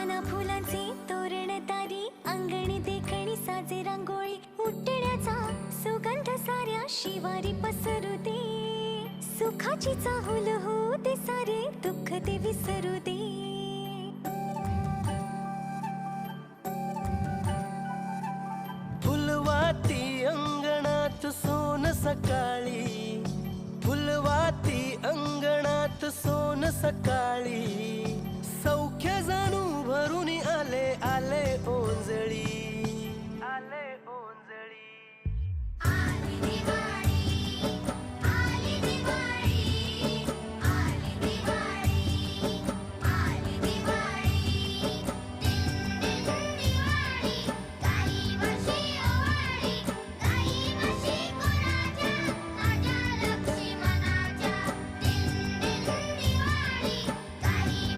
पाना फुलांचे तोरण तारी, अंगणी देखणी साजे रांगोळी, उठण्याचा सुगंध साऱ्या शिवारी पसरू दे. सुखाची चाहुल होऊ दे, सारे दुःख ते विसरू दे. फुलवाती अंगणात सोन सकाळी, फुलवाती अंगणात सोन सकाळी.